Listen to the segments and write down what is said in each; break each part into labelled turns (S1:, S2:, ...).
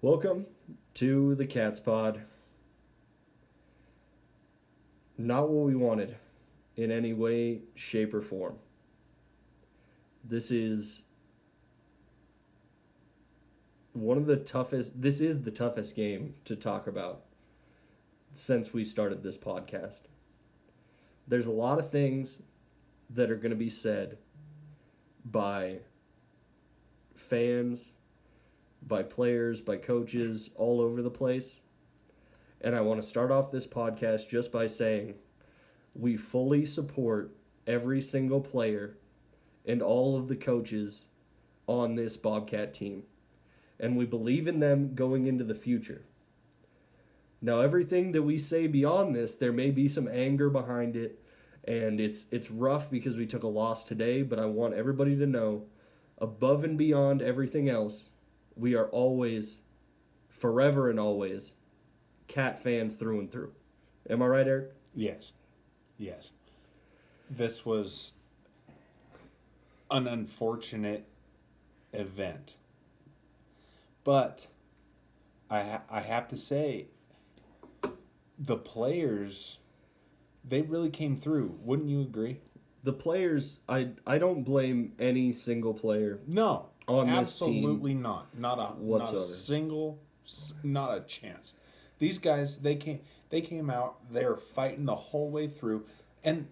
S1: Welcome to the Cats Pod. Not what we wanted in any way, shape, or form. This is this is the toughest game to talk about since we started this podcast. There's a lot of things that are going to be said by fans, by players, by coaches, all over the place. And I want to start off this podcast just by saying we fully support every single player and all of the coaches on this Bobcat team. And we believe in them going into the future. Now, everything that we say beyond this, there may be some anger behind it, and it's rough because we took a loss today, but I want everybody to know, above and beyond everything else, we are always, forever and always, Cat fans through and through. Am I right, Eric?
S2: Yes. This was an unfortunate event. But I have to say, the players, they really came through. Wouldn't you agree?
S1: The players, I don't blame any single player.
S2: No,
S1: on
S2: absolutely
S1: this team
S2: not. Not
S1: whatsoever.
S2: a single, not a chance. These guys, they came out. They're fighting the whole way through, and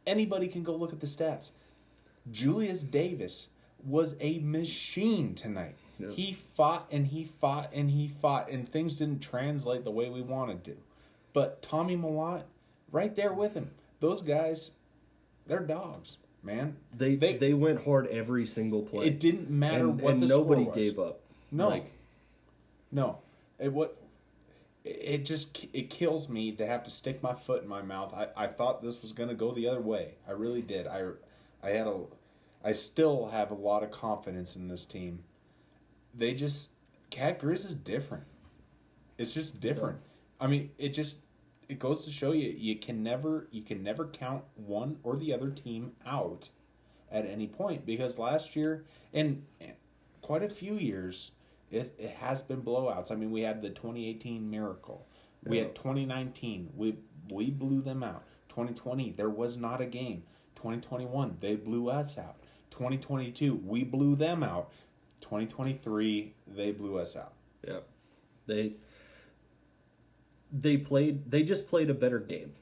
S2: anybody can go look at the stats. Julius Davis was a machine tonight. Yep. He fought and he fought and he fought, and things didn't translate the way we wanted to. But Tommy Malott, right there with him. Those guys, they're dogs, man.
S1: They went hard every single play.
S2: It didn't matter what
S1: and
S2: the
S1: nobody
S2: score was.
S1: gave up.
S2: No. It kills me to have to stick my foot in my mouth. I thought this was going to go the other way. I really did. I still have a lot of confidence in this team. Cat Grizz is different. It's just different. Yeah. I mean, it goes to show you can never count one or the other team out at any point, because last year and quite a few years it has been blowouts. I mean, we had the 2018 Miracle. We had 2019. We blew them out. 2020 there was not a game. 2021 they blew us out. 2022 we blew them out. 2023 they blew us out.
S1: Yeah. They just played a better game.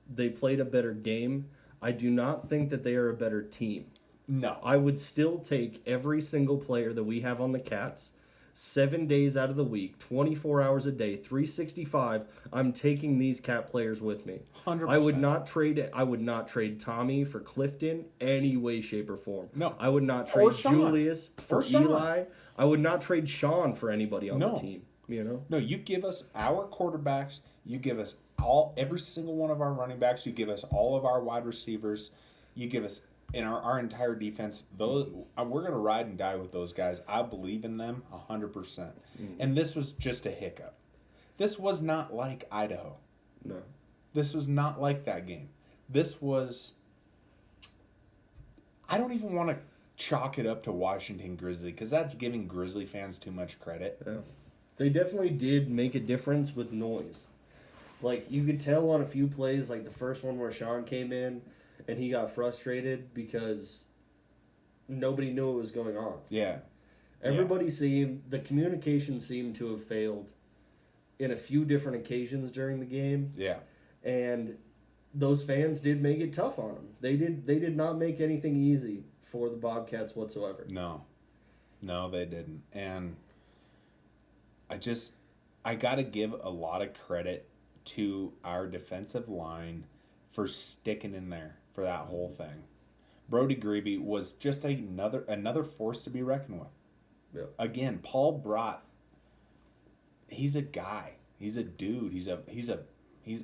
S1: They played a better game. I do not think that they are a better team.
S2: No.
S1: I would still take every single player that we have on the Cats, 7 days out of the week, 24 hours a day, 365. I'm taking these Cat players with me.
S2: 100%.
S1: I would not trade Tommy for Clifton any way, shape, or form.
S2: No.
S1: I would not trade Julius for Eli. I would not trade Sean for anybody on the team. You know?
S2: No, you give us our quarterbacks, you give us every single one of our running backs, you give us all of our wide receivers, you give us in our entire defense. Those we're gonna ride and die with those guys. I believe in them 100%. Mm-hmm. And this was just a hiccup. This was not like Idaho.
S1: No.
S2: This was not like that game. This was. I don't even want to chalk it up to Washington Grizzly, because that's giving Grizzly fans too much credit.
S1: Yeah. They definitely did make a difference with noise. Like, you could tell on a few plays, like the first one where Sean came in and he got frustrated because nobody knew what was going on.
S2: Yeah.
S1: The communication seemed to have failed in a few different occasions during the game.
S2: Yeah.
S1: And those fans did make it tough on them. They did not make anything easy for the Bobcats whatsoever.
S2: No, they didn't. And I got to give a lot of credit to our defensive line for sticking in there for that whole thing. Brody Grebe was just another force to be reckoned with.
S1: Yeah.
S2: Again, Paul Brott, he's a guy. He's a dude. He's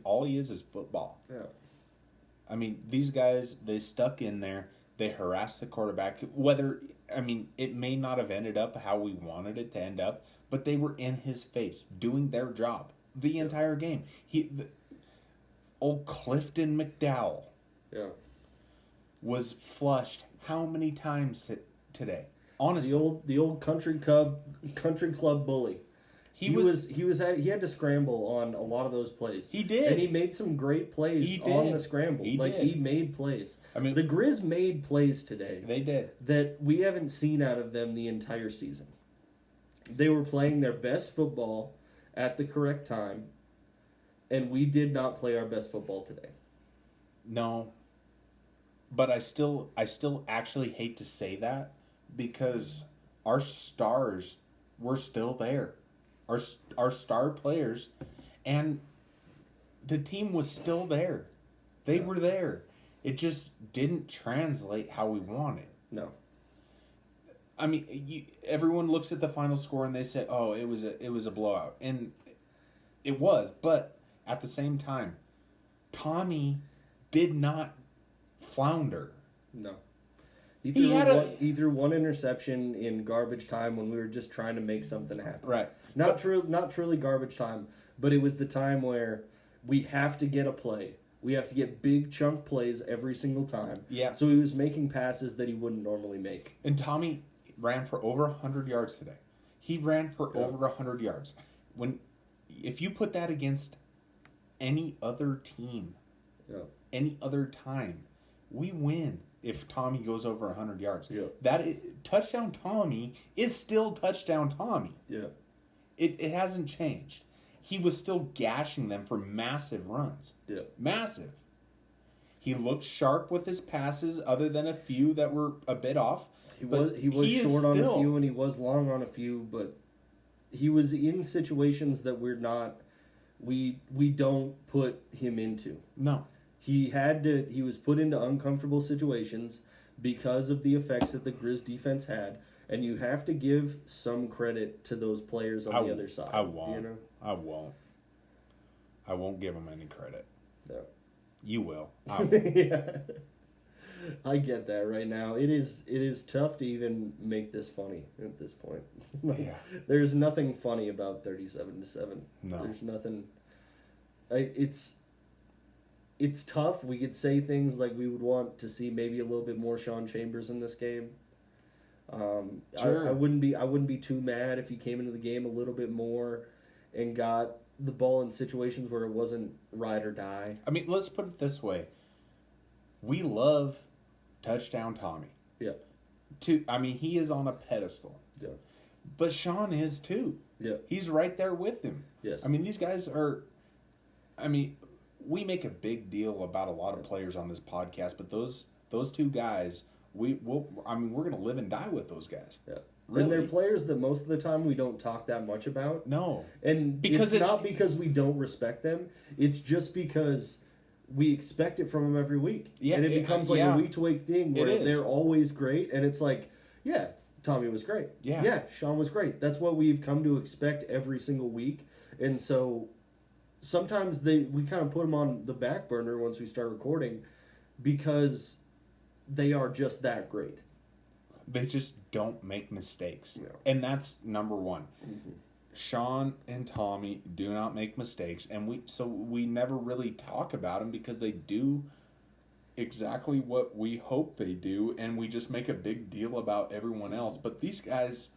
S2: all he is football.
S1: Yeah.
S2: I mean, these guys, they stuck in there. They harassed the quarterback. It may not have ended up how we wanted it to end up, but they were in his face doing their job the entire game. Old Clifton McDowell was flushed how many times today? honestly,
S1: the old country club bully. He had to scramble on a lot of those plays.
S2: He did.
S1: And he made some great plays on the scramble. He made plays. I mean, the Grizz made plays today.
S2: They did.
S1: That we haven't seen out of them the entire season. They were playing their best football at the correct time, and we did not play our best football today.
S2: No. But I still actually hate to say that because our stars were still there. Our star players, and the team was still there. They were there. It just didn't translate how we wanted.
S1: No.
S2: I mean, everyone looks at the final score and they say, "Oh, it was a blowout," and it was. But at the same time, Tommy did not flounder.
S1: No. He threw one interception in garbage time when we were just trying to make something happen.
S2: Right.
S1: Not truly garbage time, but it was the time where we have to get a play. We have to get big chunk plays every single time.
S2: Yeah.
S1: So he was making passes that he wouldn't normally make.
S2: And Tommy ran for over 100 yards today. He ran for over 100 yards. If you put that against any other team, any other time, we win. If Tommy goes over 100 yards, touchdown Tommy is still touchdown Tommy.
S1: Yeah,
S2: it hasn't changed. He was still gashing them for massive runs.
S1: Yeah,
S2: massive. He looked sharp with his passes, other than a few that were a bit off.
S1: He was short on a few and he was long on a few, but he was in situations that we don't put him into.
S2: No.
S1: He was put into uncomfortable situations because of the effects that the Grizz defense had, and you have to give some credit to those players on the other side.
S2: I won't.
S1: You know?
S2: I won't give them any credit.
S1: No.
S2: You will.
S1: Yeah. I get that right now. It is tough to even make this funny at this point.
S2: Yeah.
S1: There's nothing funny about 37-7.
S2: No.
S1: There's nothing. It's tough. We could say things like we would want to see maybe a little bit more Sean Chambers in this game.
S2: Sure.
S1: I wouldn't be too mad if he came into the game a little bit more and got the ball in situations where it wasn't ride or die.
S2: I mean, let's put it this way. We love touchdown Tommy.
S1: Yeah.
S2: He is on a pedestal.
S1: Yeah.
S2: But Sean is too.
S1: Yeah.
S2: He's right there with him.
S1: Yes.
S2: I mean, these guys are... we make a big deal about a lot of players on this podcast, but those two guys, we're going to live and die with those guys.
S1: Yeah.
S2: Really?
S1: And they're players that most of the time we don't talk that much about.
S2: No.
S1: And it's not because we don't respect them. It's just because we expect it from them every week. Yeah, and it becomes like a week-to-week thing where they're always great. And it's like, yeah, Tommy was great. Yeah, Sean was great. That's what we've come to expect every single week. And so sometimes we kind of put them on the back burner once we start recording because they are just that great.
S2: They just don't make mistakes.
S1: No.
S2: And that's number one.
S1: Mm-hmm.
S2: Sean and Tommy do not make mistakes, and we never really talk about them because they do exactly what we hope they do, and we just make a big deal about everyone else. But these guys,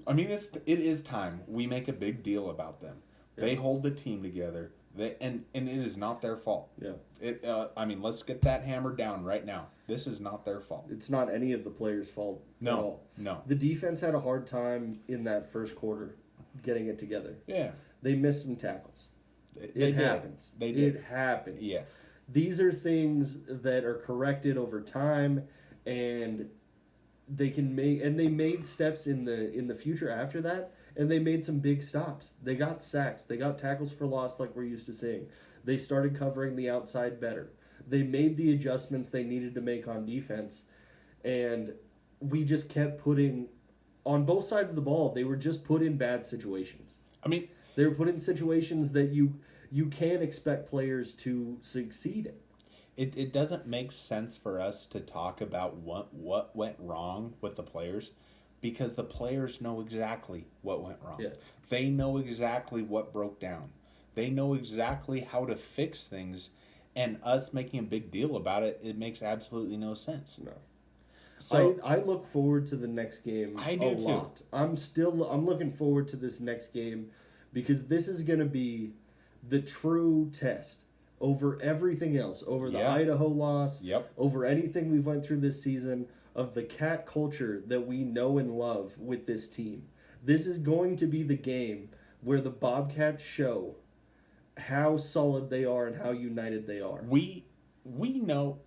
S2: it is time we make a big deal about them. Yeah. They hold the team together. And it is not their fault.
S1: Yeah.
S2: Let's get that hammered down right now. This is not their fault.
S1: It's not any of the players' fault at all.
S2: No.
S1: The defense had a hard time in that first quarter getting it together.
S2: Yeah.
S1: They missed some tackles. It happens.
S2: They did.
S1: It happens.
S2: Yeah.
S1: These are things that are corrected over time, and they made steps in the future after that. And they made some big stops. They got sacks. They got tackles for loss like we're used to seeing. They started covering the outside better. They made the adjustments they needed to make on defense. And we just kept putting, on both sides of the ball, they were just put in bad situations. They were put in situations that you can't expect players to succeed in.
S2: It doesn't make sense for us to talk about what went wrong with the players. Because the players know exactly what went wrong.
S1: Yeah.
S2: They know exactly what broke down. They know exactly how to fix things. And us making a big deal about it, it makes absolutely no sense.
S1: No.
S2: So
S1: I look forward to the next game
S2: I do
S1: a lot. I'm looking forward to this next game because this is going to be the true test over everything else, over the Idaho loss, over anything we've went through this season, of the cat culture that we know and love with this team. This is going to be the game where the Bobcats show how solid they are and how united they are.
S2: We know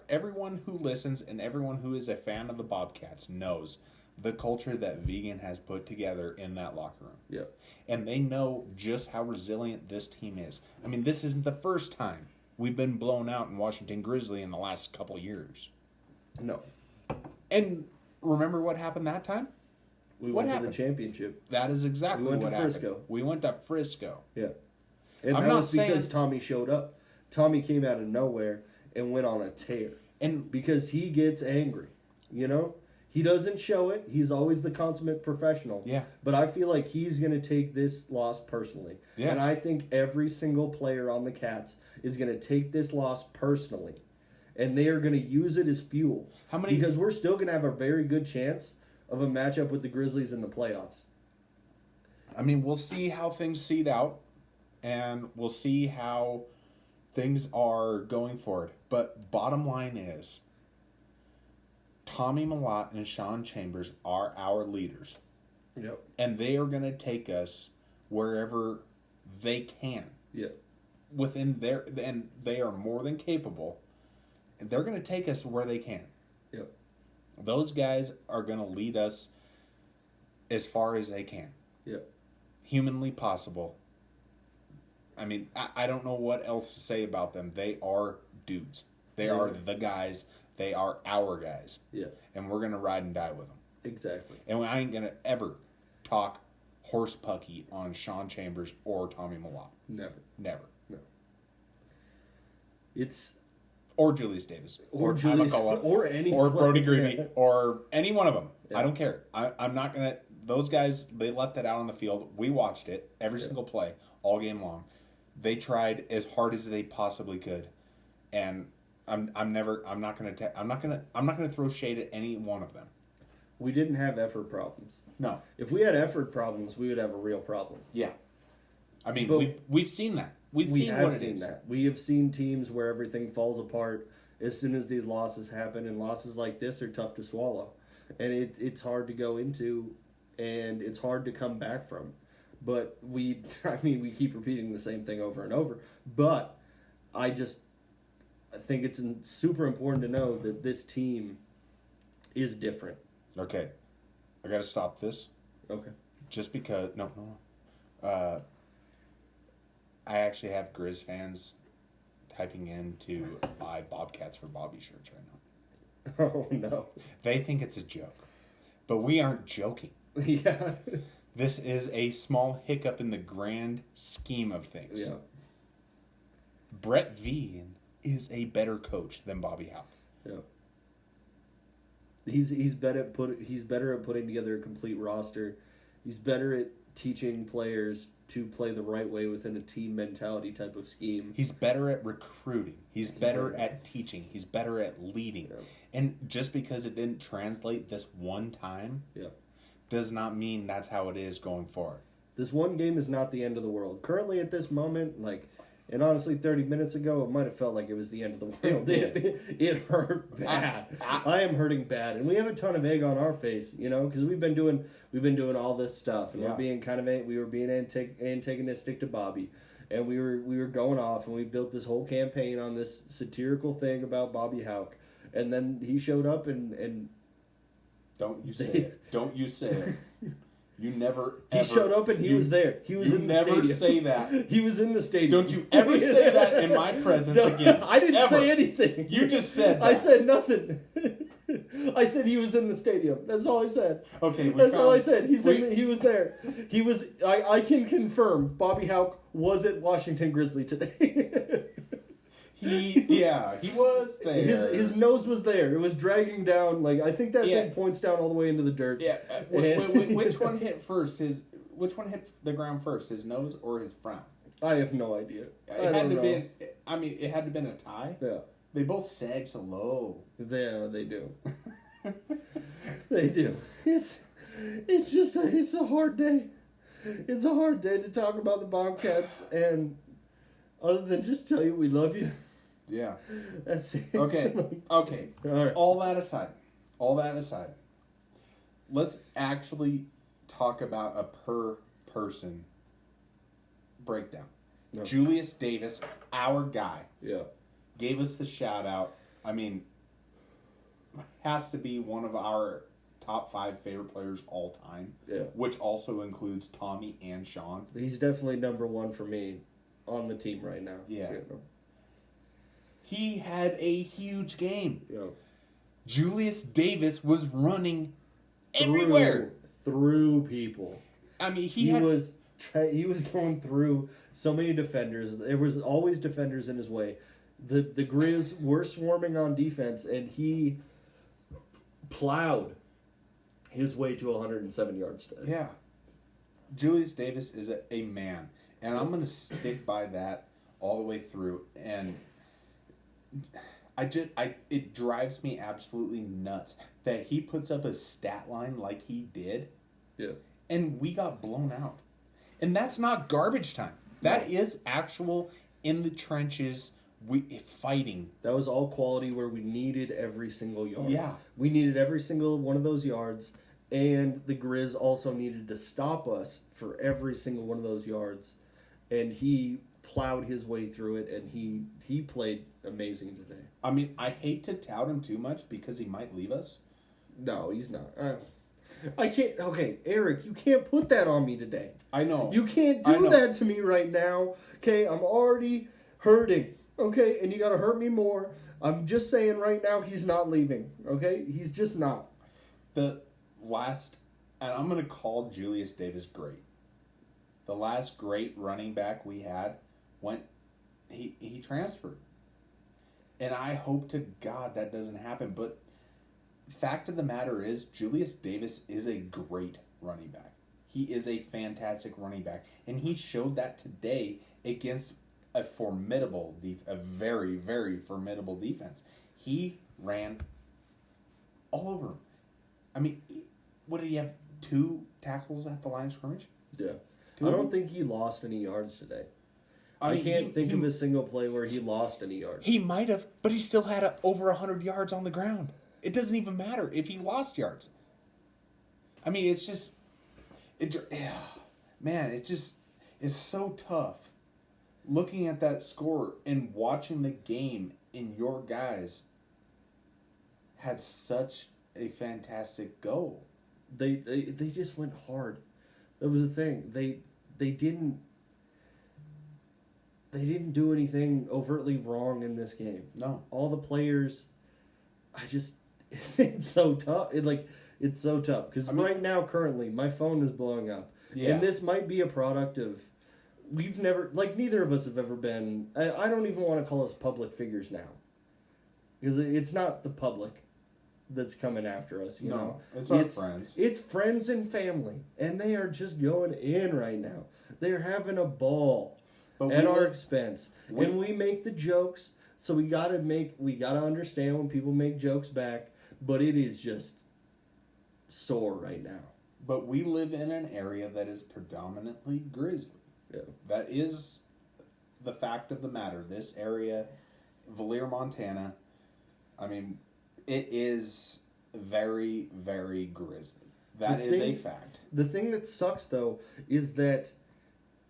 S2: everyone who listens and everyone who is a fan of the Bobcats knows the culture that Vegan has put together in that locker room.
S1: Yep.
S2: And they know just how resilient this team is. I mean, this isn't the first time we've been blown out in Washington Grizzly in the last couple years.
S1: No.
S2: And remember what happened that time?
S1: We went to the championship.
S2: That is exactly what happened.
S1: We went to Frisco.
S2: We went to Frisco.
S1: Yeah. And that was because Tommy showed up. Tommy came out of nowhere and went on a tear. And because he gets angry, you know? He doesn't show it. He's always the consummate professional.
S2: Yeah.
S1: But I feel like he's going to take this loss personally.
S2: Yeah.
S1: And I think every single player on the Cats is going to take this loss personally. And they are going to use it as fuel. Because we're still going to have a very good chance of a matchup with the Grizzlies in the playoffs.
S2: I mean, we'll see how things seed out. And we'll see how things are going forward. But bottom line is, Tommy Malott and Sean Chambers are our leaders.
S1: Yep.
S2: And they are going to take us wherever they can.
S1: Yep.
S2: And they are more than capable. And they're going to take us where they can.
S1: Yep.
S2: Those guys are going to lead us as far as they can.
S1: Yep.
S2: Humanly possible. I mean, I don't know what else to say about them. They are dudes. They are the guys. They are our guys.
S1: Yeah.
S2: And we're going to ride and die with them.
S1: Exactly.
S2: And I ain't going to ever talk horse pucky on Sean Chambers or Tommy Malott.
S1: Never.
S2: No.
S1: It's...
S2: Or Julius Davis.
S1: Or Julius. Or any
S2: Or Brody Greavy.
S1: Yeah.
S2: Or any one of them.
S1: Yeah.
S2: I don't care. I'm not going to... Those guys, they left it out on the field. We watched it. Every single play. All game long. They tried as hard as they possibly could. And... I'm not gonna throw shade at any one of them.
S1: We didn't have effort problems.
S2: No.
S1: If we had effort problems, we would have a real problem.
S2: Yeah. I mean, we've seen that. We've seen what it is.
S1: We have seen teams where everything falls apart as soon as these losses happen, and losses like this are tough to swallow, and it's hard to go into, and it's hard to come back from. But we keep repeating the same thing over and over. But I think it's super important to know that this team is different.
S2: Okay. I got to stop this.
S1: Okay.
S2: Just because... No. I actually have Grizz fans typing in to buy Bobcats for Bobby shirts right now.
S1: Oh, no.
S2: They think it's a joke. But we aren't joking.
S1: Yeah.
S2: This is a small hiccup in the grand scheme of things.
S1: Yeah.
S2: Brett Vegan is a better coach than Bobby Hauck.
S1: Yeah. He's better at putting together a complete roster. He's better at teaching players to play the right way within a team mentality type of scheme.
S2: He's better at recruiting. He's better at teaching. He's better at leading.
S1: Yeah.
S2: And just because it didn't translate this one time does not mean that's how it is going forward.
S1: This one game is not the end of the world. Currently at this moment, and honestly, 30 minutes ago, it might have felt like it was the end of the world. It hurt bad. I am hurting bad, and we have a ton of egg on our face, because we've been doing all this stuff, and we were being antagonistic to Bobby, and we were going off, and we built this whole campaign on this satirical thing about Bobby Hauck, and then he showed up and
S2: don't you say it? Don't you say it? You never ever...
S1: He showed up and he was there. He was in the stadium.
S2: You never say that.
S1: He was in the stadium.
S2: Don't you ever say that in my presence again.
S1: I didn't say anything.
S2: You just said that.
S1: I said nothing. I said he was in the stadium. That's all I said.
S2: Okay.
S1: That's all I said. He was there. He was... I can confirm Bobby Hauck was at Washington Grizzly today.
S2: He was there.
S1: His nose was there. It was dragging down. I think that thing points down all the way into the dirt.
S2: Yeah. Which one hit first? Which one hit the ground first? His nose or his frown?
S1: I have no idea.
S2: It had to have been a tie.
S1: Yeah.
S2: They both sag so low.
S1: Yeah, they do. They do. It's it's a hard day. It's a hard day to talk about the Bobcats, and other than just tell you we love you.
S2: Yeah.
S1: That's it.
S2: Okay. Okay.
S1: All right.
S2: All that aside, let's actually talk about a per person breakdown.
S1: No.
S2: Julius Davis, our guy,
S1: Yeah.
S2: gave us the shout out. I mean, has to be one of our top 5 favorite players all time.
S1: Yeah.
S2: Which also includes Tommy and Sean.
S1: He's definitely number 1 for me on the team right now.
S2: Yeah.
S1: You know?
S2: He had a huge game.
S1: Yeah.
S2: Julius Davis was running everywhere.
S1: Through people.
S2: I mean,
S1: He was going through so many defenders. There was always defenders in his way. The Grizz were swarming on defense, and he plowed his way to 107 yards today.
S2: Yeah. Julius Davis is a man. And I'm going to stick by that all the way through. And it drives me absolutely nuts that he puts up a stat line like he did.
S1: Yeah.
S2: And we got blown out. And that's not garbage time. That is actual in the trenches fighting.
S1: That was all quality where we needed every single yard.
S2: Yeah.
S1: We needed every single one of those yards, and the Grizz also needed to stop us for every single one of those yards. And he plowed his way through it, and he played amazing today.
S2: I mean, I hate to tout him too much because he might leave us.
S1: No, he's not. I can't. Okay, Eric, you can't put that on me today.
S2: I know.
S1: You can't do that to me right now. Okay, I'm already hurting. Okay, and you got to hurt me more. I'm just saying right now he's not leaving. Okay, he's just not.
S2: The last, and I'm going to call Julius Davis great. The last great running back we had he transferred. And I hope to God that doesn't happen. But fact of the matter is, Julius Davis is a great running back. He is a fantastic running back. And he showed that today against a very, very formidable defense. He ran all over him. I mean, what did he have? 2 tackles at the line of scrimmage?
S1: Yeah. I don't think he lost any yards today. I can't think of a single play where he lost any yards.
S2: He might have, but he still had over 100 yards on the ground. It doesn't even matter if he lost yards. I mean, it's just... it's so tough looking at that score and watching the game, and your guys had such a fantastic goal.
S1: They just went hard. That was the thing. They didn't do anything overtly wrong in this game.
S2: No.
S1: All the players, it's so tough. It's so tough because right now, currently, my phone is blowing up.
S2: Yeah.
S1: And this might be a product of, neither of us have ever been, I don't even want to call us public figures now. Because it's not the public that's coming after us, you know.
S2: It's our friends.
S1: It's friends and family. And they are just going in right now. They're having a ball at our expense. And we make the jokes, so we gotta understand when people make jokes back, but it is just sore right now.
S2: But we live in an area that is predominantly grizzly.
S1: Yeah.
S2: That is the fact of the matter. This area, Valier, Montana, I mean, it is very, very grizzly. That is a fact.
S1: The thing that sucks, though, is that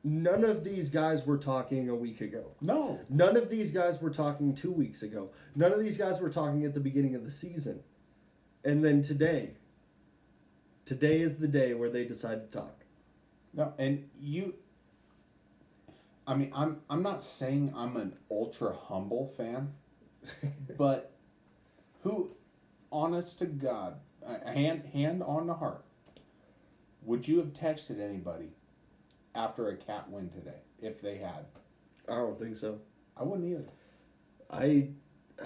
S1: none of these guys were talking a week ago.
S2: No.
S1: None of these guys were talking 2 weeks ago. None of these guys were talking at the beginning of the season. And then today is the day where they decide to talk.
S2: No, and I mean, I'm not saying I'm an ultra humble fan, but who, honest to God, hand on the heart, would you have texted anybody after a Cat win today if they had?
S1: I don't think so.
S2: I wouldn't either.
S1: I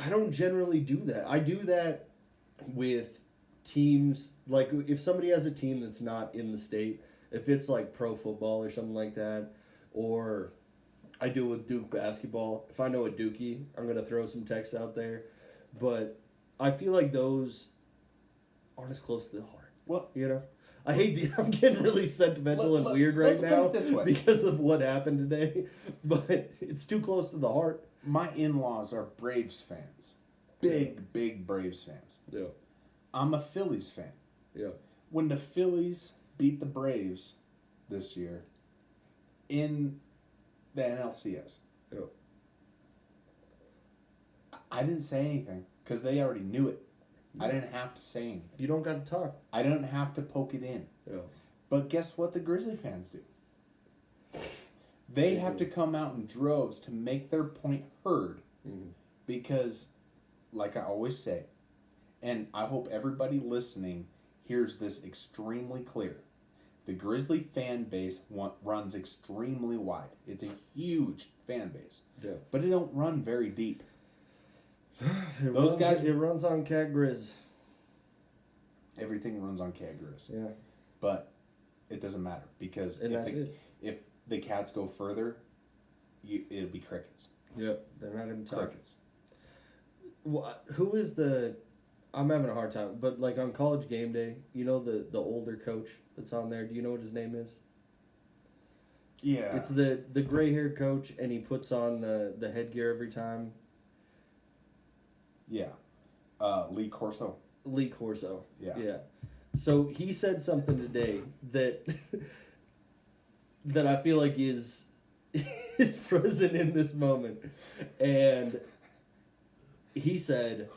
S1: don't generally do that. I do that with teams, like if somebody has a team that's not in the state, if it's like pro football or something like that, or I do it with Duke basketball. If I know a Dookie, I'm going to throw some text out there. But I feel like those aren't as close to the heart.
S2: Well,
S1: You know? I hate I'm getting really sentimental and weird right
S2: let's put
S1: now
S2: it this way.
S1: because of what happened today, but it's too close to the heart.
S2: my in-laws are Braves fans. Big Braves fans.
S1: Yeah.
S2: I'm a Phillies fan.
S1: Yeah.
S2: When the Phillies beat the Braves this year in the NLCS,
S1: Yeah.
S2: I didn't say anything because they already knew it. I didn't have to say anything.
S1: You don't got to talk.
S2: I didn't have to poke it in.
S1: Yeah.
S2: But guess what the Grizzly fans do? They have to come out in droves to make their point heard because, like I always say, and I hope everybody listening hears this extremely clear, the Grizzly fan base runs extremely wide. It's a huge fan base.
S1: Yeah.
S2: But it don't run very deep.
S1: It runs on Cat Grizz.
S2: Everything runs on Cagris.
S1: Yeah.
S2: But it doesn't matter because if the Cats go further, it'll be crickets.
S1: Yep. They're not going to talk.
S2: Crickets.
S1: Who is the... I'm having a hard time, but like on College Game Day, you know the older coach that's on there? Do you know what his name is?
S2: Yeah.
S1: It's the gray-haired coach, and he puts on the headgear every time.
S2: Yeah. Lee Corso.
S1: Lee Corso.
S2: Yeah.
S1: Yeah. So he said something today that that I feel like is present in this moment. And he said,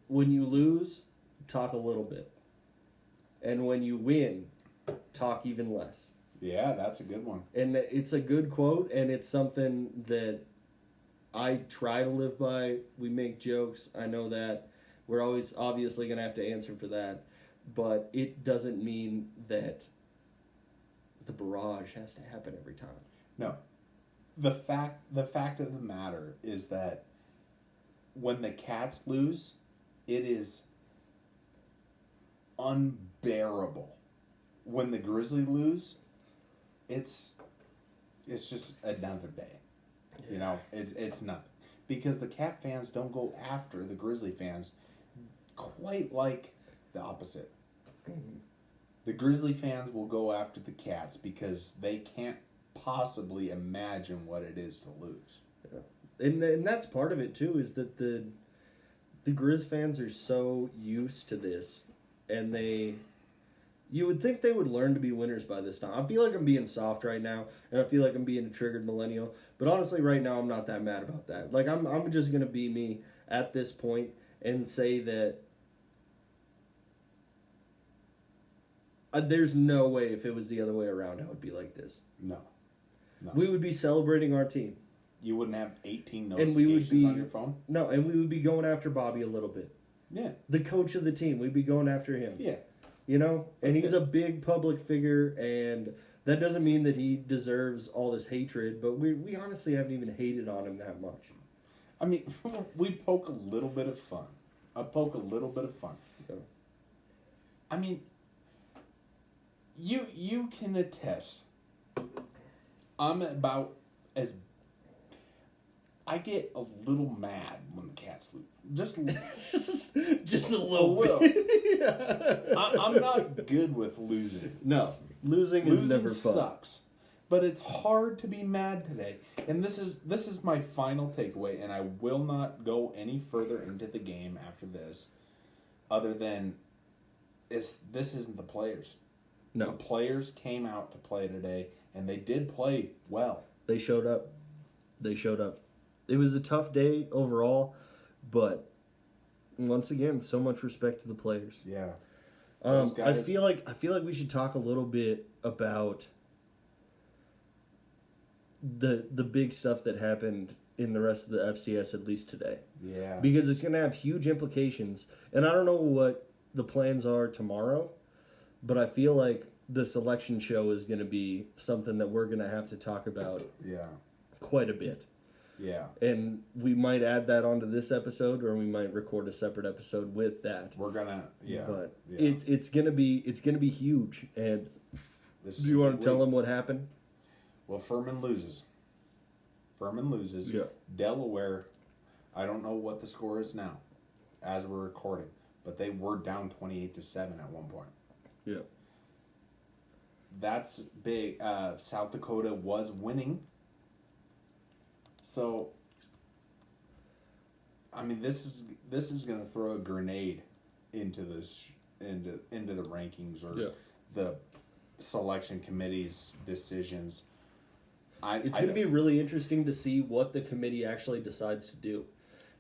S1: when you lose, talk a little bit. And when you win, talk even less.
S2: Yeah, that's a good one.
S1: And it's a good quote, and it's something that I try to live by. We make jokes. I know that. We're always obviously going to have to answer for that. But it doesn't mean that the barrage has to happen every time.
S2: No. The fact of the matter is that when the Cats lose, it is unbearable. When the Grizzlies lose, it's just another day. You know, it's nothing. Because the Cat fans don't go after the Grizzly fans quite like the opposite. The Grizzly fans will go after the Cats because they can't possibly imagine what it is to lose.
S1: Yeah. And that's part of it too, is that the Grizz fans are so used to this, and you would think they would learn to be winners by this time. I feel like I'm being soft right now, and I feel like I'm being a triggered millennial, but honestly right now I'm not that mad about that. Like I'm just going to be me at this point and say that there's no way if it was the other way around I would be like this.
S2: No.
S1: We would be celebrating our team.
S2: You wouldn't have 18
S1: and we would
S2: notifications on your phone?
S1: No, and we would be going after Bobby a little bit.
S2: Yeah.
S1: The coach of the team, we'd be going after him.
S2: Yeah.
S1: You know? And
S2: That's
S1: he's a big public figure, and that doesn't mean that he deserves all this hatred, but we honestly haven't even hated on him that much.
S2: I mean, we poke a little bit of fun. I poke a little bit of fun.
S1: Yeah.
S2: I mean, you can attest. I'm about as... I get a little mad when the Cats lose. Just
S1: a little bit.
S2: Yeah. I'm not good with losing.
S1: No, losing is never fun.
S2: Sucks. But it's hard to be mad today. And this is my final takeaway, and I will not go any further into the game after this, other than this isn't the players.
S1: No.
S2: The players came out to play today, and they did play well.
S1: They showed up. It was a tough day overall, but once again, so much respect to the players.
S2: Yeah.
S1: I feel like we should talk a little bit about the big stuff that happened in the rest of the FCS, at least today.
S2: Yeah.
S1: Because it's going to have huge implications. And I don't know what the plans are tomorrow, but I feel like the selection show is going to be something that we're going to have to talk about quite a bit.
S2: Yeah.
S1: And we might add that onto this episode, or we might record a separate episode with that.
S2: We're gonna,
S1: But it's gonna be huge. And do you want to tell them what happened?
S2: Well, Furman loses.
S1: Yeah.
S2: Delaware, I don't know what the score is now, as we're recording, but they were down 28-7 at one point.
S1: Yeah.
S2: That's big. South Dakota was winning. So, I mean, this is going to throw a grenade into into the rankings or the selection committee's decisions.
S1: It's going to be really interesting to see what the committee actually decides to do,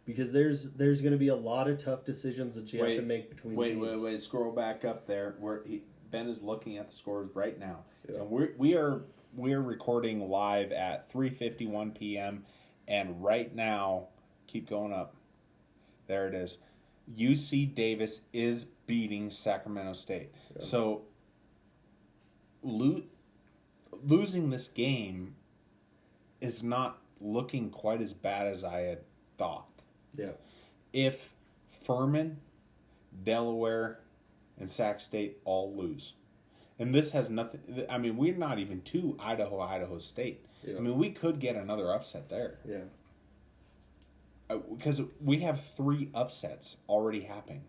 S1: because there's going to be a lot of tough decisions that you have to make between teams.
S2: Wait! Scroll back up there. Ben is looking at the scores right now,
S1: Yeah.
S2: and we are recording live at 3:51 p.m. and right now, keep going up. There it is. UC Davis is beating Sacramento State. Yeah. So losing this game is not looking quite as bad as I had thought.
S1: Yeah.
S2: If Furman, Delaware, and Sac State all lose, and this has nothing. I mean, we're not even to Idaho State. Yeah. I mean, we could get another upset there.
S1: Yeah.
S2: Because we have 3 upsets already happening.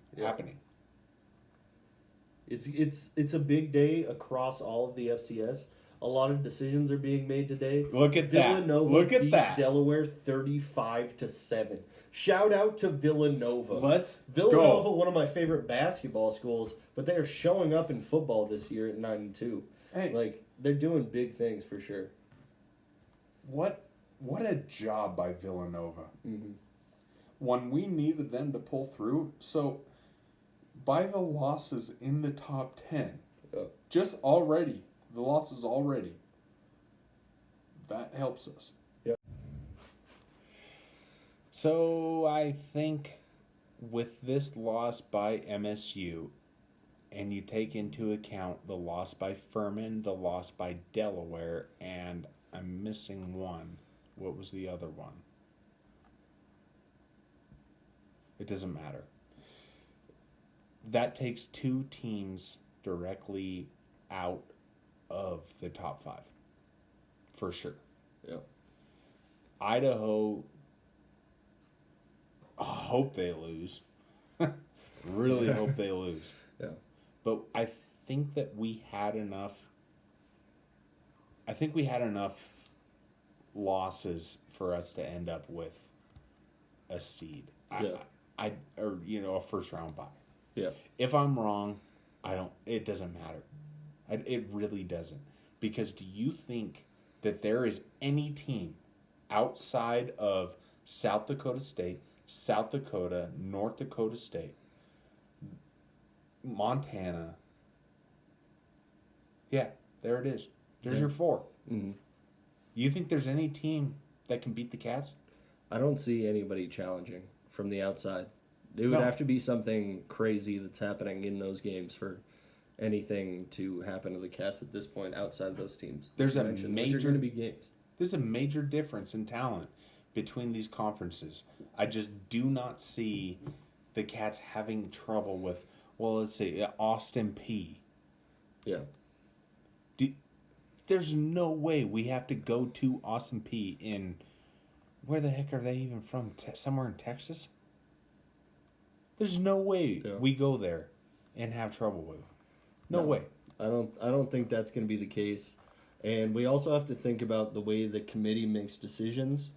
S1: It's a big day across all of the FCS. A lot of decisions are being made today.
S2: Look at
S1: Villanova
S2: that. Look at
S1: beat
S2: that.
S1: Delaware 35-7. Shout out to Villanova.
S2: Villanova,
S1: one of my favorite basketball schools, but they are showing up in football this year at 9-2.
S2: Hey.
S1: They're doing big things for sure.
S2: What a job by Villanova.
S1: Mm-hmm.
S2: When we needed them to pull through, so by the losses in the top 10, just already, the losses already, that helps us.
S1: Yep.
S2: So I think with this loss by MSU, and you take into account the loss by Furman, the loss by Delaware, and I'm missing one. What was the other one? It doesn't matter. That takes 2 teams directly out of the top 5. For sure.
S1: Yeah.
S2: Idaho, I hope they lose. Really hope they lose.
S1: Yeah.
S2: But I think that we had enough. I think we had enough losses for us to end up with a seed.
S1: Yeah.
S2: Or a first round bye.
S1: Yeah.
S2: If I'm wrong, it doesn't matter. It really doesn't. Because do you think that there is any team outside of South Dakota State, South Dakota, North Dakota State, Montana? Yeah, there it is. There's your 4.
S1: Mm-hmm.
S2: You think there's any team that can beat the Cats?
S1: I don't see anybody challenging from the outside. It would have to be something crazy that's happening in those games for anything to happen to the Cats at this point outside of those teams.
S2: There's a
S1: major
S2: going
S1: to be games.
S2: There's a major difference in talent between these conferences. I just do not see the Cats having trouble with, let's say, Austin Peay.
S1: Yeah.
S2: There's no way we have to go to Austin Peay in, where the heck are they even from? Somewhere in Texas? There's no way we go there and have trouble with them. No way.
S1: I don't think that's going to be the case. And we also have to think about the way the committee makes decisions.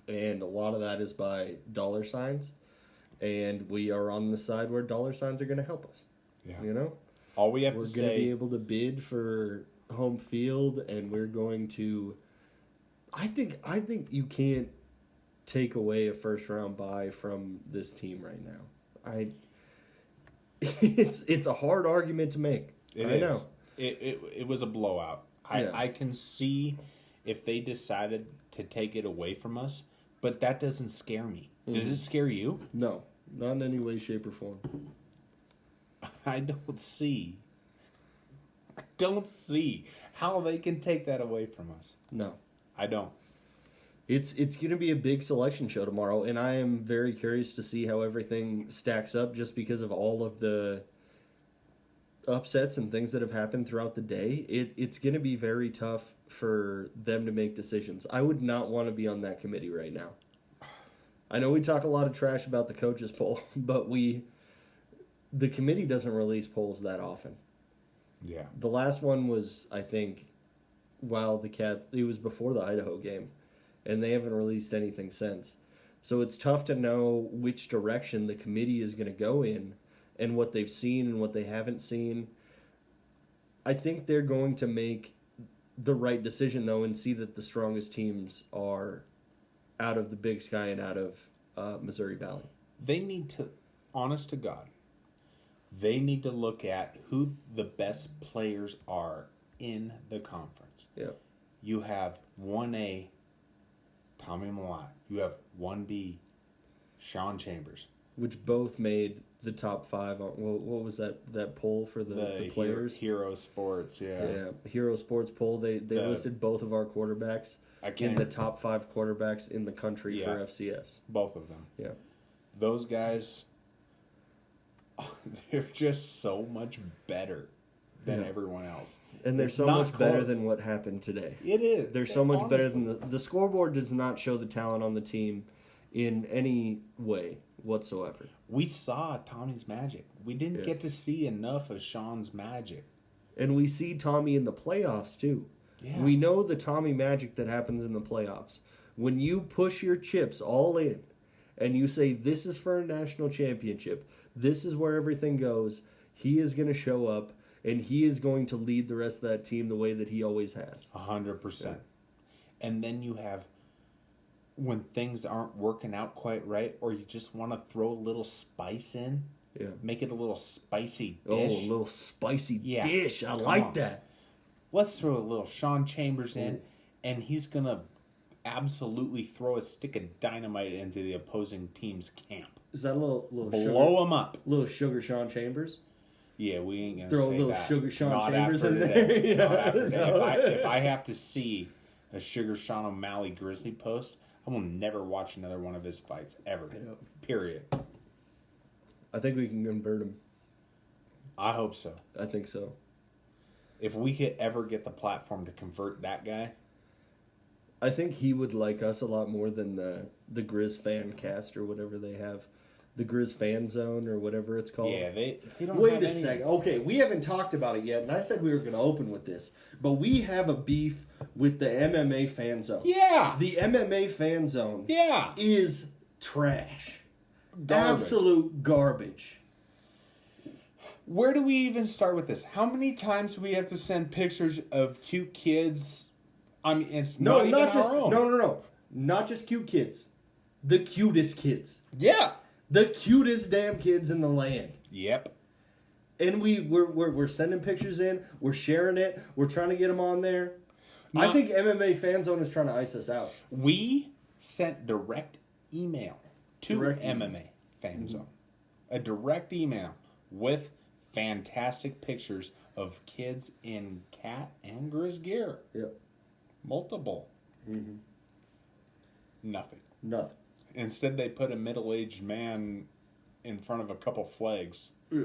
S1: And a lot of that is by dollar signs. And we are on the side where dollar signs are going to help us.
S2: Yeah. All we have
S1: we're
S2: to say...
S1: We're going to be able to bid for home field, and we're going to... I think you can't take away a first-round bye from this team right now. It's a hard argument to make.
S2: I know. It was a blowout. I can see if they decided to take it away from us, but that doesn't scare me. Mm-hmm. Does it scare you?
S1: No, not in any way, shape, or form.
S2: I don't see how they can take that away from us.
S1: No.
S2: I don't.
S1: It's going to be a big selection show tomorrow, and I am very curious to see how everything stacks up just because of all of the upsets and things that have happened throughout the day. It's going to be very tough for them to make decisions. I would not want to be on that committee right now. I know we talk a lot of trash about the coaches poll, but we the committee doesn't release polls that often.
S2: Yeah.
S1: The last one was, I think, it was before the Idaho game, and they haven't released anything since. So it's tough to know which direction the committee is going to go in and what they've seen and what they haven't seen. I think they're going to make the right decision, though, and see that the strongest teams are out of the Big Sky and out of Missouri Valley.
S2: They need to, honest to God, they need to look at who the best players are in the conference.
S1: Yeah.
S2: You have 1A, Tommy Malott. You have 1B, Sean Chambers.
S1: Which both made the top 5. What was that poll for the players?
S2: Hero Sports, yeah.
S1: Yeah, Hero Sports poll. They listed both of our quarterbacks in the top 5 quarterbacks in the country for FCS.
S2: Both of them.
S1: Yeah.
S2: Those guys, they're just so much better than everyone else.
S1: And they're so much better than what happened today.
S2: It is.
S1: They're so much better than the scoreboard does not show the talent on the team in any way whatsoever.
S2: We saw Tommy's magic. We didn't get to see enough of Sean's magic.
S1: And we see Tommy in the playoffs, too.
S2: Yeah.
S1: We know the Tommy magic that happens in the playoffs. When you push your chips all in and you say, this is for a national championship, this is where everything goes, he is going to show up and he is going to lead the rest of that team the way that he always has.
S2: 100%. Yeah. And then you have, when things aren't working out quite right, or you just want to throw a little spice in, make it a little spicy dish.
S1: Oh, a little spicy dish. I like that.
S2: Let's throw a little Sean Chambers in, and he's going to absolutely throw a stick of dynamite into the opposing team's camp.
S1: Is that a little
S2: blow him up?
S1: Little sugar Sean Chambers?
S2: Yeah, we ain't gonna
S1: throw
S2: say
S1: a little
S2: that.
S1: sugar Sean
S2: Not
S1: Chambers in
S2: today.
S1: there. Yeah.
S2: Not after today.
S1: No.
S2: If I have to see a Sugar Sean O'Malley Grizzly post, I will never watch another one of his fights ever.
S1: Yep.
S2: Period.
S1: I think we can convert him.
S2: I hope so.
S1: I think so.
S2: If we could ever get the platform to convert that guy,
S1: I think he would like us a lot more than the Grizz fan cast or whatever they have. The Grizz fan zone or whatever it's called.
S2: Yeah, they don't
S1: Wait
S2: have
S1: a second. Okay, we haven't talked about it yet, and I said we were going to open with this. But we have a beef with the MMA fan zone.
S2: Yeah.
S1: The MMA fan zone is trash.
S2: Garbage.
S1: Absolute garbage.
S2: Where do we even start with this? How many times do we have to send pictures of cute kids? I mean, it's not even our own.
S1: No. Not just cute kids. The cutest kids.
S2: Yeah.
S1: The cutest damn kids in the land.
S2: Yep.
S1: And we're sending pictures in. We're sharing it. We're trying to get them on there. Now, I think MMA Fan Zone is trying to ice us out.
S2: We sent direct email to MMA Fan Zone. A direct email with fantastic pictures of kids in cat and Grizz gear.
S1: Yep.
S2: Multiple.
S1: Mm-hmm.
S2: Nothing.
S1: Instead,
S2: they put a middle-aged man in front of a couple flags.
S1: Yeah.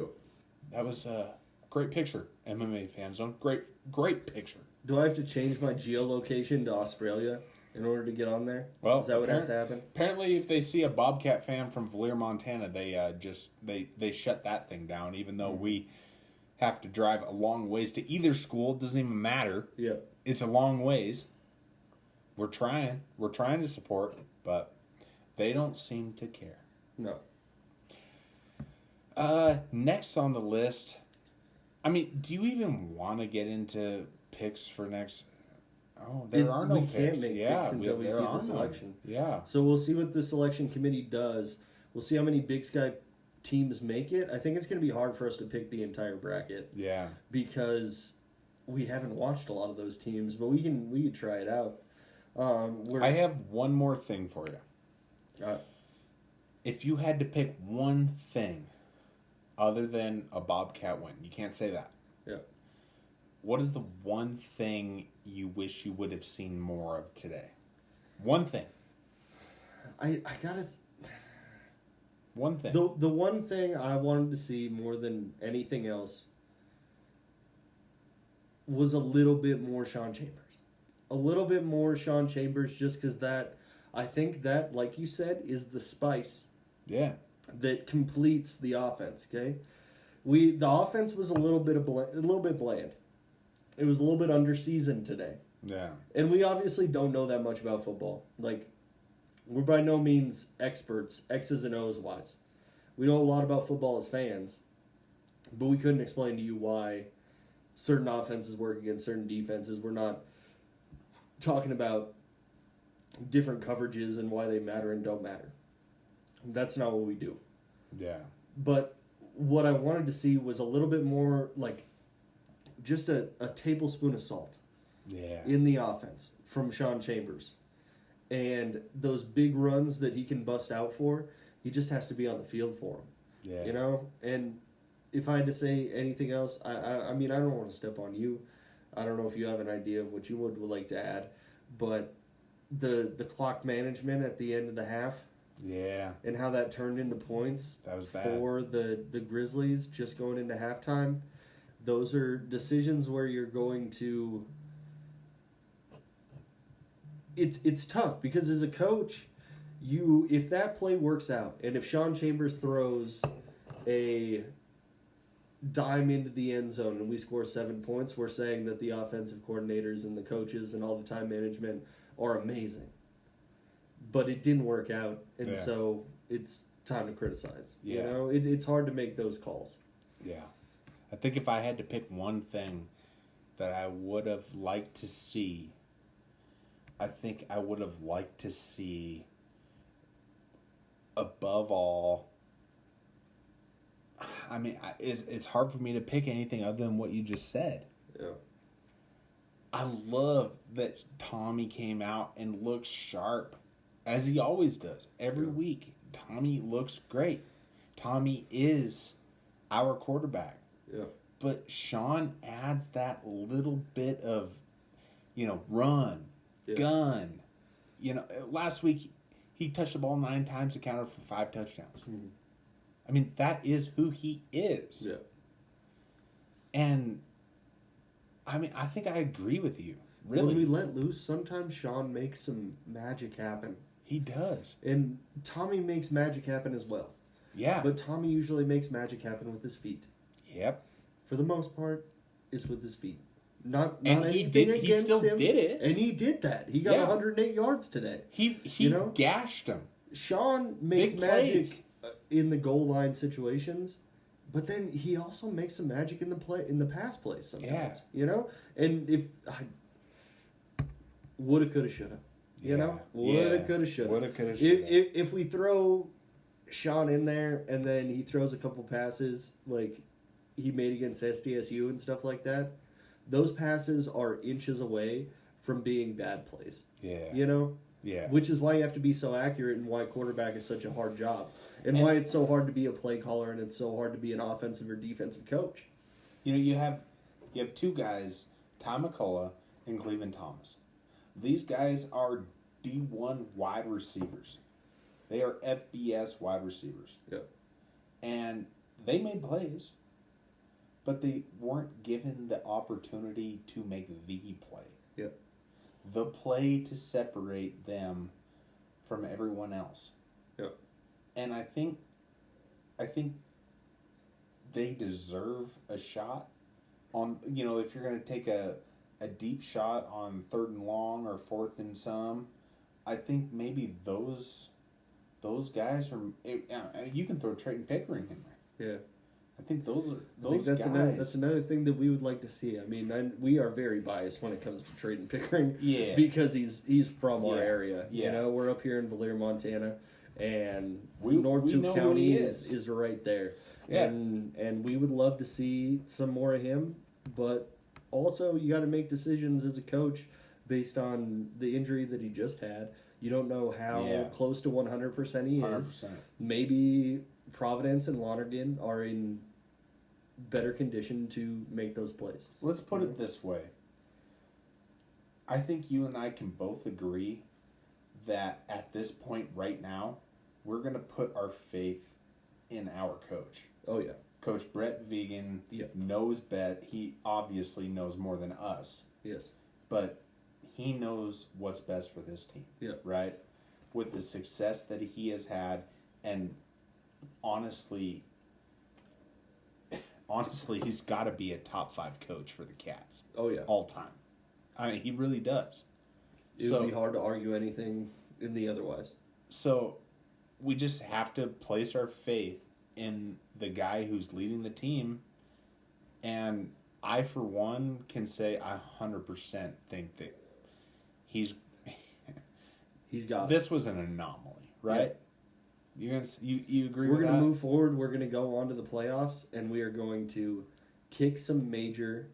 S2: That was a great picture, MMA Fan Zone. Great picture.
S1: Do I have to change my geolocation to Australia in order to get on there?
S2: Well,
S1: is that what has to happen?
S2: Apparently, if they see a Bobcat fan from Valier, Montana, they shut that thing down. Even though we have to drive a long ways to either school, it doesn't even matter.
S1: Yeah,
S2: it's a long ways. We're trying to support, but they don't seem to care.
S1: No.
S2: Next on the list, I mean, do you even want to get into picks for next? Oh, there are no picks.
S1: We can't make picks until we see the selection.
S2: Yeah.
S1: So we'll see what the selection committee does. We'll see how many Big Sky teams make it. I think it's going to be hard for us to pick the entire bracket.
S2: Yeah.
S1: Because we haven't watched a lot of those teams, but we can try it out.
S2: I have one more thing for you. If you had to pick one thing other than a Bobcat win, you can't say that.
S1: Yeah.
S2: What is the one thing you wish you would have seen more of today? One thing.
S1: I gotta.
S2: One thing.
S1: The one thing I wanted to see more than anything else was a little bit more Sean Chambers. A little bit more Sean Chambers, just because I think that, like you said, is the spice.
S2: Yeah.
S1: That completes the offense. Okay. The offense was a little bit bland. It was a little bit underseasoned today.
S2: Yeah.
S1: And we obviously don't know that much about football. Like, we're by no means experts, X's and O's wise. We know a lot about football as fans, but we couldn't explain to you why certain offenses work against certain defenses. We're not talking about different coverages and why they matter and don't matter. That's not what we do.
S2: Yeah.
S1: But what I wanted to see was a little bit more like just a tablespoon of salt in the offense from Sean Chambers. And those big runs that he can bust out for, he just has to be on the field for them.
S2: Yeah.
S1: You know? And if I had to say anything else, I mean, I don't want to step on you. I don't know if you have an idea of what you would like to add, but the clock management at the end of the half, and how that turned into points
S2: that was bad
S1: for the Grizzlies just going into halftime. Those are decisions where you're going to. It's tough because as a coach, if that play works out, and if Sean Chambers throws a dime into the end zone and we score 7 points, we're saying that the offensive coordinators and the coaches and all the time management are amazing. But it didn't work out, and so it's time to criticize. You know, it's hard to make those calls.
S2: Yeah. I think if I had to pick one thing that I would have liked to see, I think I would have liked to see, above all, I mean, it's hard for me to pick anything other than what you just said.
S1: Yeah.
S2: I love that Tommy came out and looked sharp, as he always does. Every week, Tommy looks great. Tommy is our quarterback.
S1: Yeah.
S2: But Sean adds that little bit of, run, gun. Last week, he touched the ball 9 times, accounted for 5 touchdowns.
S1: Mm-hmm.
S2: I mean, that is who he is.
S1: Yeah.
S2: And, I mean, I think I agree with you. Really.
S1: When we let loose, sometimes Sean makes some magic happen.
S2: He does.
S1: And Tommy makes magic happen as well.
S2: Yeah.
S1: But Tommy usually makes magic happen with his feet.
S2: Yep.
S1: For the most part, it's with his feet. Not
S2: and
S1: anything against him.
S2: He still did it.
S1: And he did that. He got 108 yards today.
S2: He gashed him.
S1: Sean makes magic in the goal line situations, but then he also makes some magic in the pass plays sometimes. And if woulda, coulda, shoulda. Woulda, coulda, shoulda.
S2: Woulda, coulda, shoulda.
S1: If we throw Sean in there and then he throws a couple passes like he made against SDSU and stuff like that, those passes are inches away from being bad plays.
S2: Yeah.
S1: Yeah. Which is why you have to be so accurate and why quarterback is such a hard job. And why it's so hard to be a play caller and it's so hard to be an offensive or defensive coach.
S2: You have 2 guys, Ty McCullough and Cleveland Thomas. These guys are D1 wide receivers. They are FBS wide receivers.
S1: Yeah.
S2: And they made plays, but they weren't given the opportunity to make the play.
S1: Yeah.
S2: The play to separate them from everyone else.
S1: Yeah.
S2: And I think they deserve a shot on, if you're going to take a deep shot on 3rd and long or 4th and some, I think maybe those guys are, you can throw Trayton Pickering in there.
S1: Yeah.
S2: I think those
S1: guys. That's another thing that we would like to see. I mean, we are very biased when it comes to Trayton Pickering.
S2: Yeah.
S1: Because he's from our area. Yeah. We're up here in Valier, Montana, and North Duke County is right there.
S2: Yeah.
S1: And we would love to see some more of him, but also you got to make decisions as a coach based on the injury that he just had. You don't know how close to 100% he is.
S2: 100%.
S1: Maybe Providence and Lonergan are in better condition to make those plays.
S2: Let's put it this way. I think you and I can both agree that at this point right now, we're going to put our faith in our coach.
S1: Oh, yeah.
S2: Coach Brett Vegan knows best. He obviously knows more than us.
S1: Yes.
S2: But he knows what's best for this team.
S1: Yeah.
S2: Right? With the success that he has had, and honestly, honestly, he's got to be a top 5 coach for the Cats.
S1: Oh, yeah.
S2: All time. I mean, he really does.
S1: It would be hard to argue anything in the otherwise. So
S2: we just have to place our faith in the guy who's leading the team. And I, for one, can say I 100% think that he's got this was an anomaly, right? Yeah. You agree with that?
S1: We're going to move forward. We're going to go on to the playoffs, and we are going to kick some major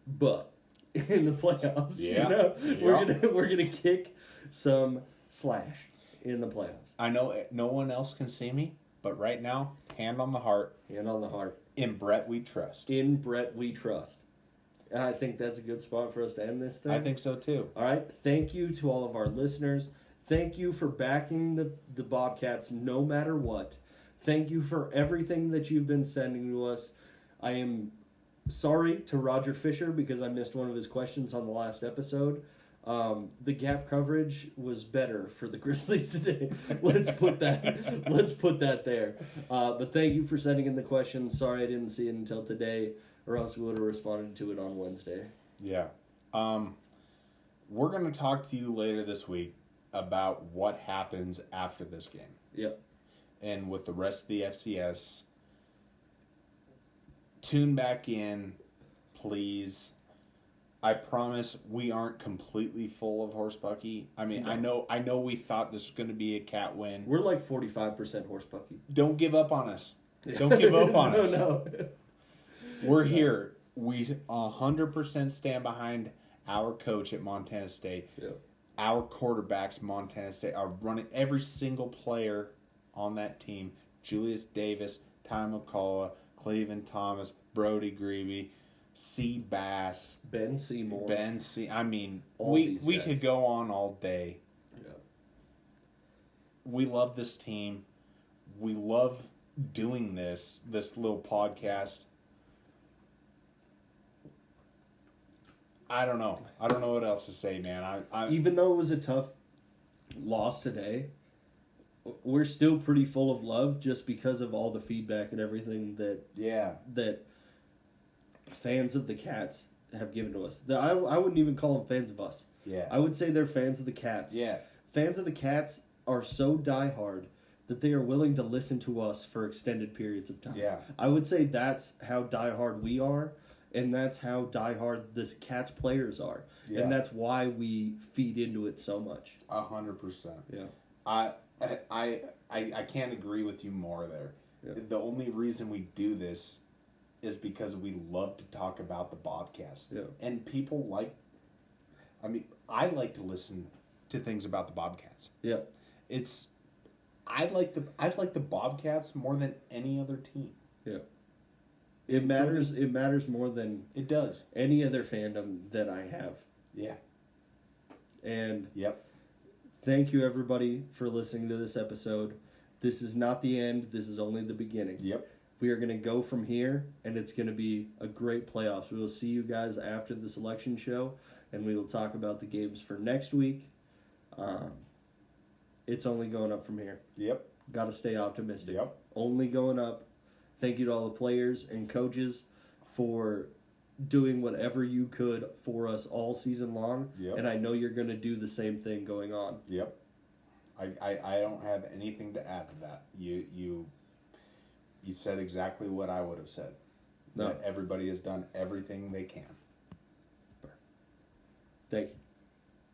S1: butt in the playoffs.
S2: Yeah.
S1: You know? We're gonna kick some slash in the playoffs.
S2: I know no one else can see me, but right now, hand on the heart.
S1: Hand on the heart.
S2: In Brett we trust.
S1: In Brett we trust. I think that's a good spot for us to end this thing.
S2: I think so too.
S1: All right. Thank you to all of our listeners. Thank you for backing the Bobcats no matter what. Thank you for everything that you've been sending to us. I am sorry to Roger Fisher because I missed one of his questions on the last episode. The gap coverage was better for the Grizzlies today. Let's put that there. But thank you for sending in the questions. Sorry I didn't see it until today, or else we would have responded to it on Wednesday.
S2: Yeah. We're going to talk to you later this week about what happens after this game.
S1: Yep.
S2: And with the rest of the FCS, tune back in, please. I promise we aren't completely full of horse bucky. I mean, no. I know we thought this was going to be a Cat win.
S1: We're like 45% horse bucky.
S2: Don't give up on us. Don't give up on us.
S1: No.
S2: We're here. We 100% stand behind our coach at Montana State.
S1: Yep.
S2: Our quarterbacks, Montana State, are running every single player on that team. Julius Davis, Ty McCullough, Cleveland Thomas, Brody Greavy, C. Bass,
S1: Ben Seymour.
S2: I mean, we could go on all day.
S1: Yeah.
S2: We love this team. We love doing this little podcast. I don't know. I don't know what else to say, man.
S1: Even though it was a tough loss today, we're still pretty full of love just because of all the feedback and everything that fans of the Cats have given to us. I wouldn't even call them fans of us.
S2: Yeah.
S1: I would say they're fans of the Cats.
S2: Yeah.
S1: Fans of the Cats are so diehard that they are willing to listen to us for extended periods of time.
S2: Yeah.
S1: I would say that's how diehard we are, and that's how diehard the Cats players are. Yeah. And that's why we feed into it so much.
S2: 100%.
S1: Yeah.
S2: I can't agree with you more there. Yeah. The only reason we do this is because we love to talk about the Bobcats.
S1: Yeah.
S2: And people I like to listen to things about the Bobcats.
S1: Yeah.
S2: I like the Bobcats more than any other team.
S1: Yeah. It matters more than
S2: it does
S1: any other fandom that I have.
S2: Yeah.
S1: And
S2: yep.
S1: Thank you everybody for listening to this episode. This is not the end. This is only the beginning.
S2: Yep.
S1: We are going to go from here, and it's going to be a great playoffs. We will see you guys after the selection show, and we will talk about the games for next week. It's only going up from here.
S2: Yep.
S1: Got to stay optimistic.
S2: Yep.
S1: Only going up. Thank you to all the players and coaches for doing whatever you could for us all season long.
S2: Yep.
S1: And I know you're going to do the same thing going on.
S2: Yep. I don't have anything to add to that. You said exactly what I would have said. No. That everybody has done everything they can.
S1: Thank you.